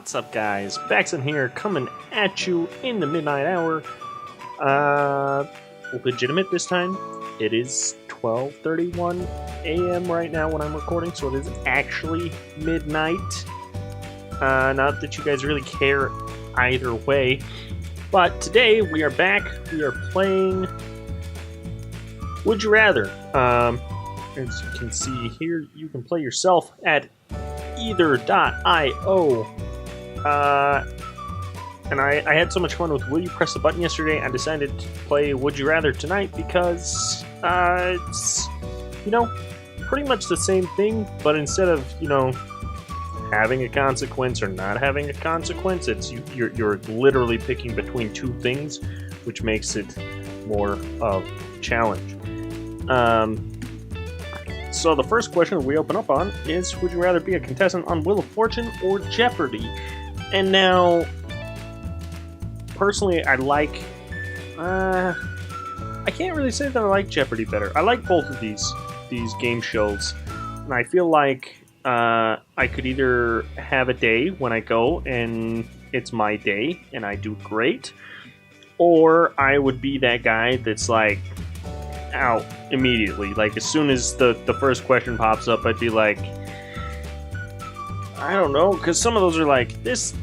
What's up, guys? Baxon here, coming at you in the midnight hour. Legitimate this time. It is 12:31 a.m. right now when I'm recording, so it is actually midnight. Not that you guys really care either way, but today we are back. We are playing Would You Rather. As you can see here, you can play yourself at either.io. And I had so much fun with Will You Press the Button yesterday, I decided to play Would You Rather tonight because it's, pretty much the same thing, but instead of, having a consequence or not having a consequence, it's you're literally picking between two things, which makes it more of a challenge. So the first question we open up on is, would you rather be a contestant on Wheel of Fortune or Jeopardy? And now, personally, I can't really say that I like Jeopardy better. I like both of these game shows, and I feel like I could either have a day when I go and it's my day and I do great, or I would be that guy that's like out immediately. Like, as soon as the first question pops up, I'd be like, I don't know, because some of those are like this,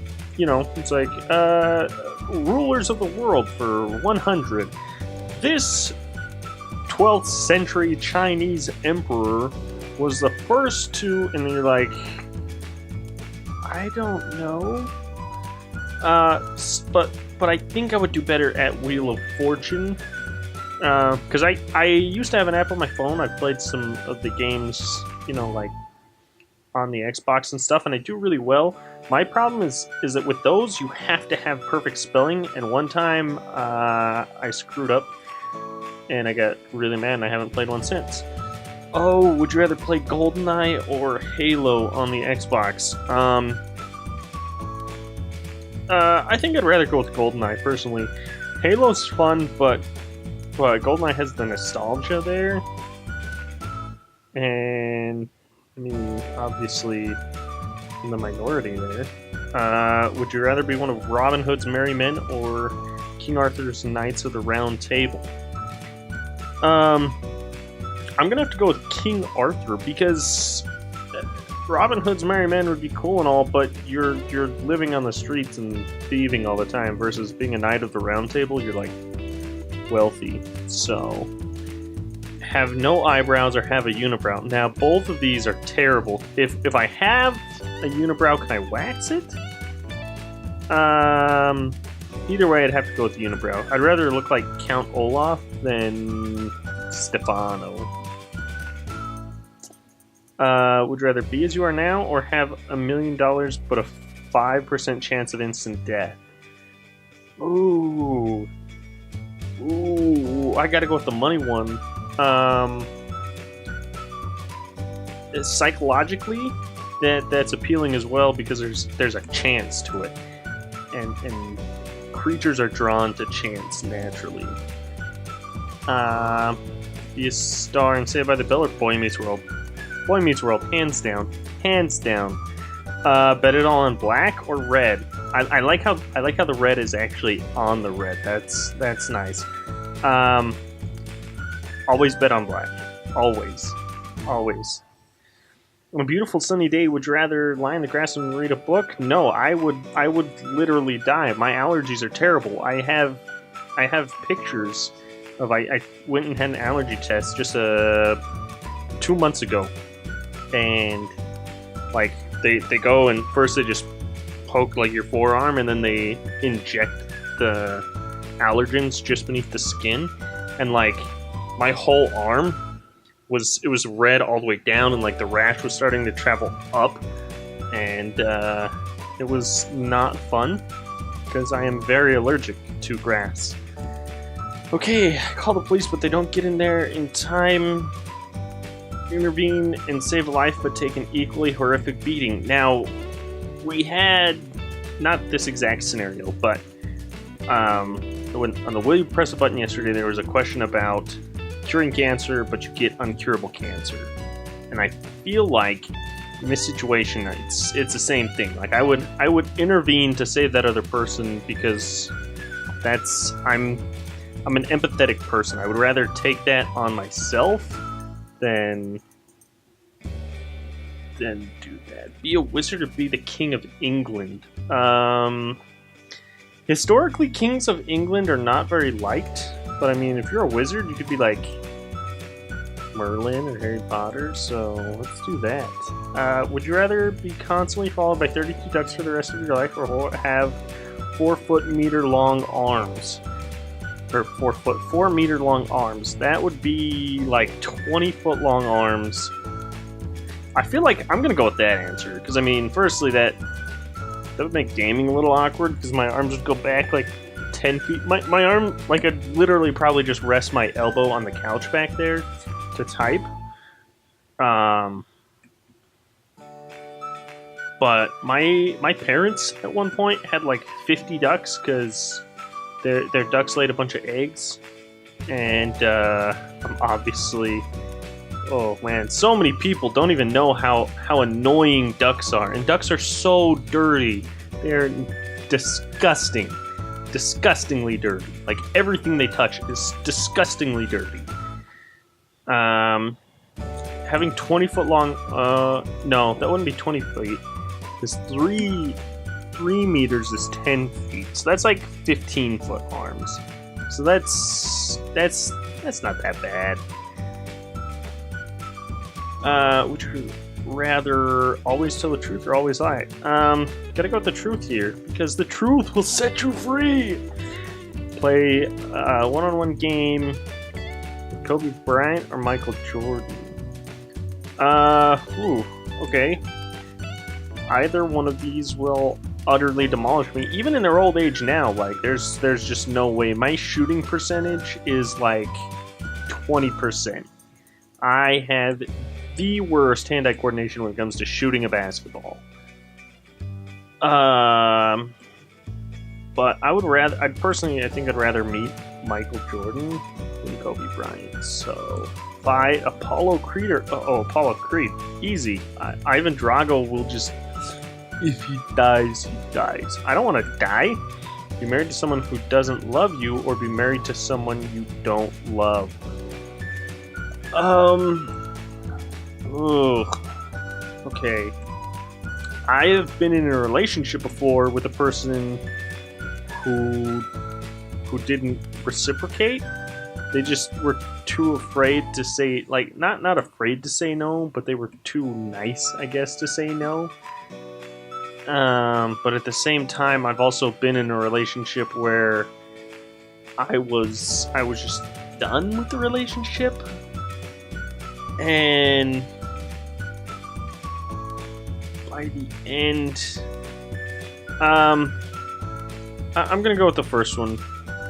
it's like rulers of the world for 100. This 12th century Chinese emperor was the first to, and then you're like, I don't know. But I think I would do better at Wheel of Fortune. Because I used to have an app on my phone. I've played some of the games, like on the Xbox and stuff, and I do really well. My problem is that with those, you have to have perfect spelling, and one time I screwed up, and I got really mad, and I haven't played one since. Oh, would you rather play GoldenEye or Halo on the Xbox? I think I'd rather go with GoldenEye, personally. Halo's fun, but GoldenEye has the nostalgia there. And, I mean, obviously, in the minority there. Would you rather be one of Robin Hood's merry men or King Arthur's Knights of the Round Table? I'm gonna have to go with King Arthur, because Robin Hood's merry men would be cool and all, but you're living on the streets and thieving all the time, versus being a Knight of the Round Table, you're like wealthy. So, have no eyebrows or have a unibrow. Now, both of these are terrible. If I have a unibrow, can I wax it? Either way, I'd have to go with the unibrow. I'd rather look like Count Olaf than Stefano. Would you rather be as you are now or have $1 million but a 5% chance of instant death? Ooh, I gotta go with the money one. Psychologically, that's appealing as well, because there's a chance to it, and creatures are drawn to chance naturally. Be a star in Saved by the Bell or Boy Meets World? Boy Meets World, hands down, hands down. Bet it all on black or red. I like how the red is actually on the red. That's nice. Always bet on black. Always. On a beautiful sunny day, would you rather lie in the grass and read a book? No, I would literally die. My allergies are terrible. I have pictures of I went and had an allergy test just 2 months ago, and like they go and first they just poke like your forearm, and then they inject the allergens just beneath the skin, and like my whole arm was red all the way down, and like the rash was starting to travel up, and it was not fun because I am very allergic to grass. Okay, call the police, but they don't get in there in time. Intervene and save a life, but take an equally horrific beating. Now, we had not this exact scenario, but on the Will You Press a Button yesterday, there was a question about curing cancer, but you get uncurable cancer. And I feel like In this situation, it's the same thing. Like I would intervene to save that other person because I'm an empathetic person. I would rather take that on myself than do that. Be a wizard or be the king of England. Historically, kings of England are not very liked. But I mean, if you're a wizard, you could be like Merlin or Harry Potter, so let's do that. Would you rather be constantly followed by 32 ducks for the rest of your life, or have 4-meter long arms? Or 4-meter long arms. That would be like 20-foot long arms. I feel like I'm gonna go with that answer, because I mean, firstly, that would make gaming a little awkward, because my arms would go back like 10 feet. My arm, like, I'd literally probably just rest my elbow on the couch back there to type. But my parents at one point had like 50 ducks because their ducks laid a bunch of eggs, and I'm obviously, oh man, so many people don't even know how annoying ducks are, and ducks are so dirty. They're disgusting. Disgustingly dirty. Like, everything they touch is disgustingly dirty. Having 20-foot long, no, that wouldn't be 20 feet. Because 3 meters is 10 feet. So that's like 15-foot arms. So that's not that bad. Would you rather always tell the truth or always lie? Gotta go with the truth here, because the truth will set you free. Play a one-on-one game with Kobe Bryant or Michael Jordan. Okay. Either one of these will utterly demolish me, even in their old age now. Like, there's just no way. My shooting percentage is like 20%. I have the worst hand-eye coordination when it comes to shooting a basketball. But I think I'd rather meet Michael Jordan than Kobe Bryant. So, by Apollo Creed Apollo Creed, easy. Ivan Drago will just, if he dies, he dies. I don't want to die. Be married to someone who doesn't love you, or be married to someone you don't love. Okay. I have been in a relationship before with a person who didn't reciprocate. They just were too afraid to say, like, not afraid to say no, but they were too nice, I guess, to say no. But at the same time, I've also been in a relationship where I was just done with the relationship, and by the end, I'm gonna go with the first one.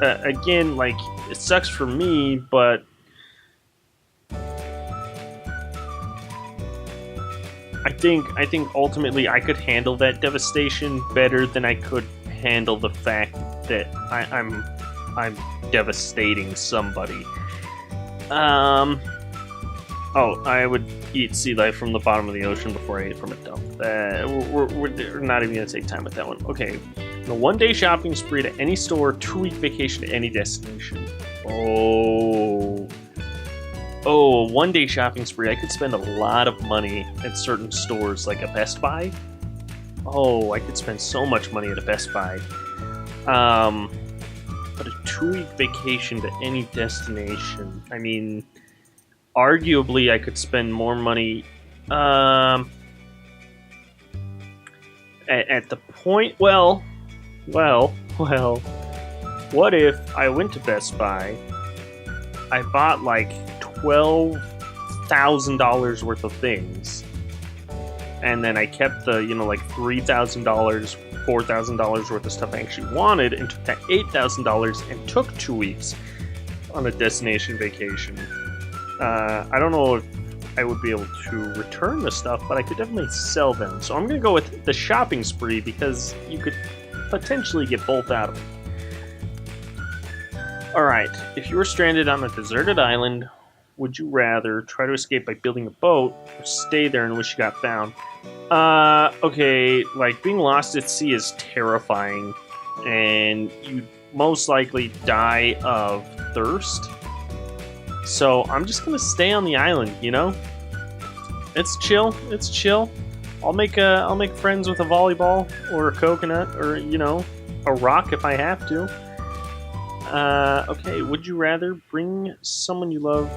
Again, like, it sucks for me, but I think ultimately I could handle that devastation better than I could handle the fact that I'm devastating somebody. I would eat sea life from the bottom of the ocean before I ate from a dump. We're not even gonna take time with that one. Okay, a one-day shopping spree to any store, 2-week vacation to any destination. Oh, a one-day shopping spree. I could spend a lot of money at certain stores, like a Best Buy. Oh, I could spend so much money at a Best Buy. But a 2-week vacation to any destination. I mean, arguably, I could spend more money. At the point, well. What if I went to Best Buy? I bought like $12,000 worth of things, and then I kept the, like $3,000, $4,000 worth of stuff I actually wanted, and took that $8,000 and took 2 weeks on a destination vacation. I don't know if I would be able to return the stuff, but I could definitely sell them. So I'm going to go with the shopping spree, because you could potentially get both out of it. Alright, if you were stranded on a deserted island, would you rather try to escape by building a boat or stay there and wish you got found? Okay, like being lost at sea is terrifying, and you'd most likely die of thirst. So I'm just gonna stay on the island, you know? It's chill. It's chill. I'll make friends with a volleyball or a coconut or, you know, a rock if I have to. Okay, would you rather bring someone you love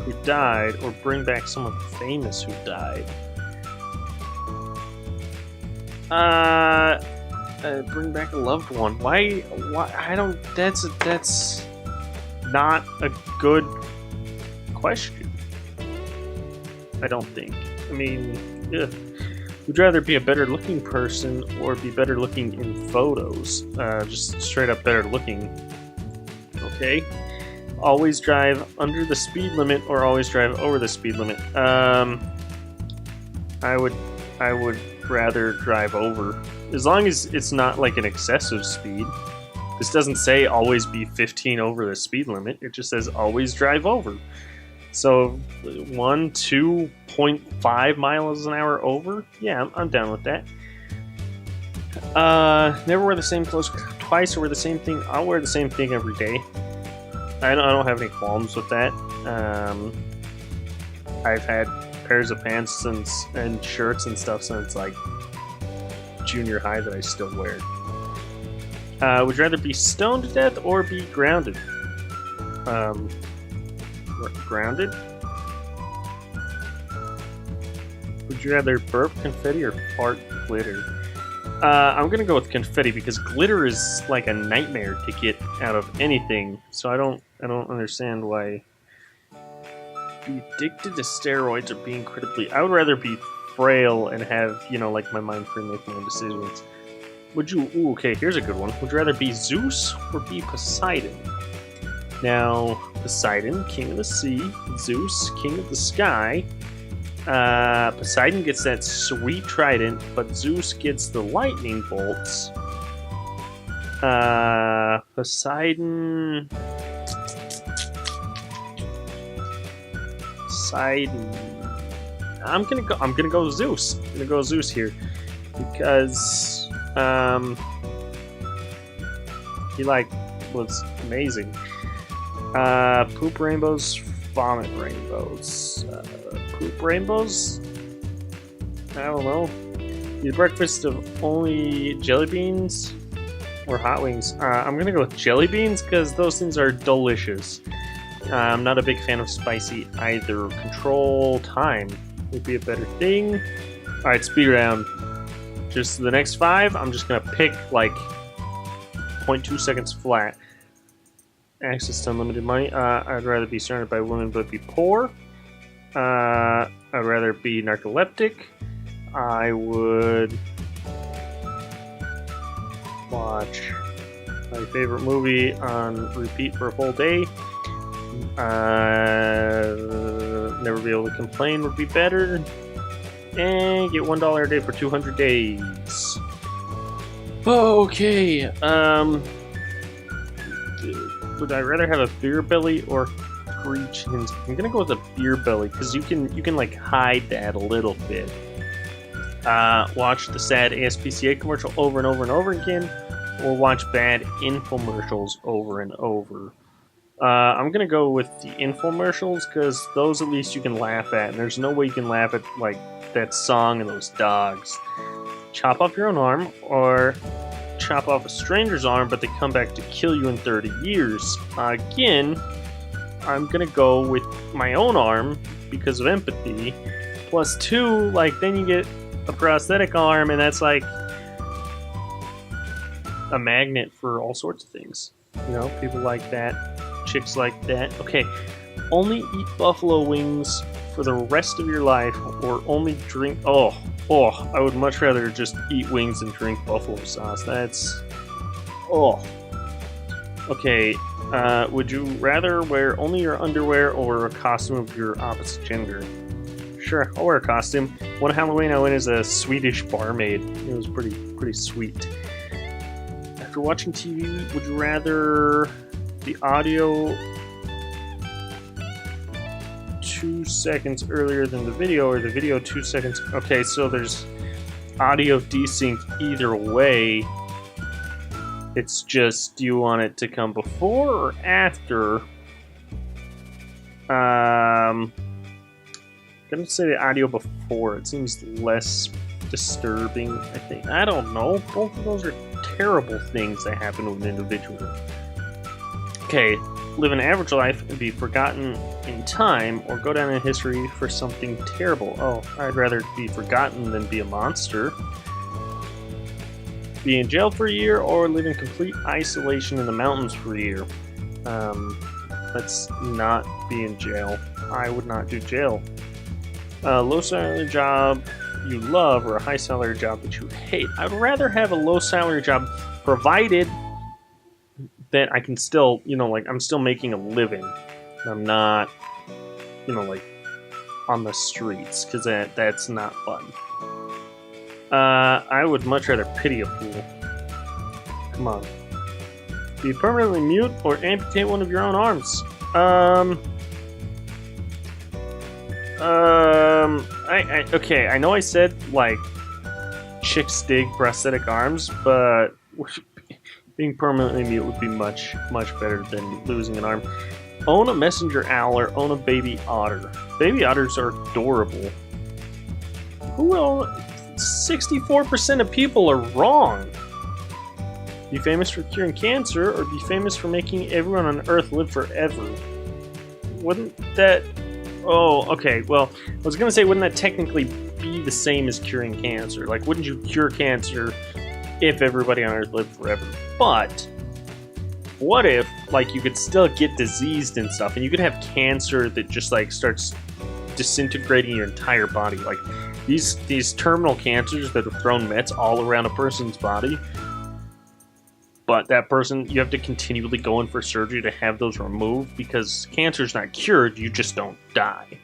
who died or bring back someone famous who died? Bring back a loved one. Why I don't, that's not a good question. I don't think. I mean, ugh. Would you rather be a better looking person or be better looking in photos? Just straight up better looking. Okay. Always drive under the speed limit or always drive over the speed limit? I would rather drive over. As long as it's not like an excessive speed. This doesn't say always be 15 over the speed limit. It just says always drive over. So 2.5 miles an hour over? Yeah, I'm down with that. Never wear the same clothes twice or wear the same thing. I'll wear the same thing every day. I don't have any qualms with that. I've had pairs of pants and shirts and stuff since like junior high that I still wear. Would you rather be stoned to death or be grounded? Grounded? Would you rather burp confetti or fart glitter? I'm gonna go with confetti because glitter is like a nightmare to get out of anything. So I don't understand why. Be addicted to steroids or be incredibly. I would rather be frail and have, you know, like my mind free and make my own decisions. Would you? Ooh, okay, here's a good one. Would you rather be Zeus or be Poseidon? Now, Poseidon, king of the sea. Zeus, king of the sky. Poseidon gets that sweet trident, but Zeus gets the lightning bolts. Poseidon. I'm gonna go Zeus. I'm gonna go Zeus here because he was amazing. Poop rainbows, vomit rainbows. Poop rainbows? I don't know. Eat a breakfast of only jelly beans or hot wings. I'm gonna go with jelly beans because those things are delicious. I'm not a big fan of spicy either. Control time would be a better thing. Alright, speed round. Just the next 5, I'm just gonna pick like 0.2 seconds flat. Access to unlimited money. I'd rather be surrounded by women but be poor. I'd rather be narcoleptic. I would watch my favorite movie on repeat for a whole day. Never be able to complain would be better. And get $1 a day for 200 days. Okay. Would I rather have a beer belly or 3 chins? I'm gonna go with a beer belly because you can like hide that a little bit. Watch the sad ASPCA commercial over and over and over again, or watch bad infomercials over and over. I'm gonna go with the infomercials because those at least you can laugh at, and there's no way you can laugh at like that song and those dogs. Chop off your own arm or chop off a stranger's arm, but they come back to kill you in 30 years. Again, I'm gonna go with my own arm because of empathy. Plus 2, like then you get a prosthetic arm, and that's like a magnet for all sorts of things. You know, people like that, chicks like that. Okay, only eat buffalo wings for the rest of your life, or only drink. Oh, I would much rather just eat wings and drink buffalo sauce. That's. Oh. Okay, would you rather wear only your underwear or a costume of your opposite gender? Sure, I'll wear a costume. One Halloween I went as a Swedish barmaid. It was pretty sweet. After watching TV, would you rather the audio 2 seconds earlier than the video, or the video 2 seconds. Okay, so there's audio desync either way. It's just, do you want it to come before or after? I'm gonna say the audio before. It seems less disturbing, I think. I don't know. Both of those are terrible things that happen with an individual. Okay, live an average life and be forgotten in time, or go down in history for something terrible. Oh, I'd rather be forgotten than be a monster. Be in jail for a year, or live in complete isolation in the mountains for a year. Let's not be in jail. I would not do jail. Low salary job you love, or a high salary job that you hate. I'd rather have a low salary job, provided that I can still, like, I'm still making a living. I'm not, like, on the streets, because that's not fun. I would much rather pity a fool. Come on. Be permanently mute or amputate one of your own arms. Okay, I know I said, like, chicks dig prosthetic arms, but being permanently mute would be much, much better than losing an arm. Own a messenger owl or own a baby otter. Baby otters are adorable. Who will... 64% of people are wrong. Be famous for curing cancer, or be famous for making everyone on Earth live forever. Wouldn't that... Oh, okay, well, I was gonna say, wouldn't that technically be the same as curing cancer? Like, wouldn't you cure cancer if everybody on Earth lived forever? But what if, like, you could still get diseased and stuff, and you could have cancer that just, like, starts disintegrating your entire body? Like, these terminal cancers that have thrown mets all around a person's body, but that person, you have to continually go in for surgery to have those removed, because cancer's not cured, you just don't die.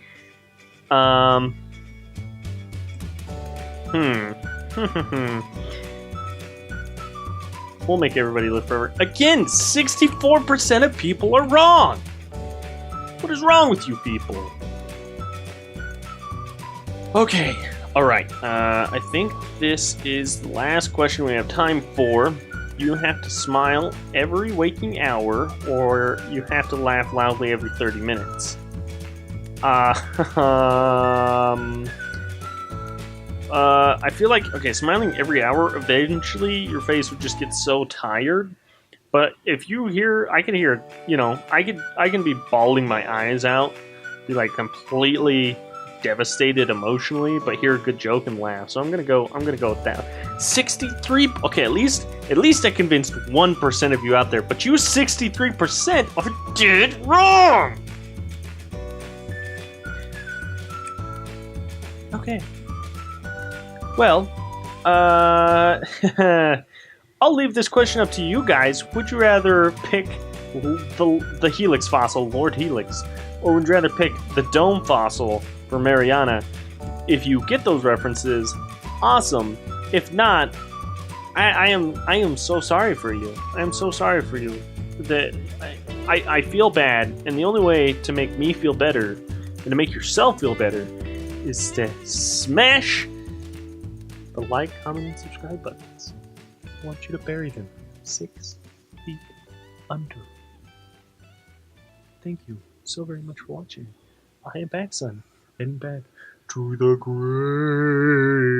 We'll make everybody live forever. Again, 64% of people are wrong! What is wrong with you people? Okay, alright. I think this is the last question we have time for. You have to smile every waking hour, or you have to laugh loudly every 30 minutes. I feel like, okay, smiling every hour, eventually your face would just get so tired. But if you hear, I can hear, I can be bawling my eyes out, be like completely devastated emotionally, but hear a good joke and laugh. So I'm gonna go with that. 63. Okay, at least I convinced 1% of you out there, but you 63% are dead wrong. Okay. Well, I'll leave this question up to you guys. Would you rather pick the Helix fossil, Lord Helix, or would you rather pick the Dome fossil for Mariana? If you get those references, awesome. If not, I am so sorry for you. I am so sorry for you. That I feel bad, and the only way to make me feel better and to make yourself feel better is to smash the like, comment, and subscribe buttons. I want you to bury them 6 feet under. Thank you so very much for watching. I am back, son. Heading back to the grave.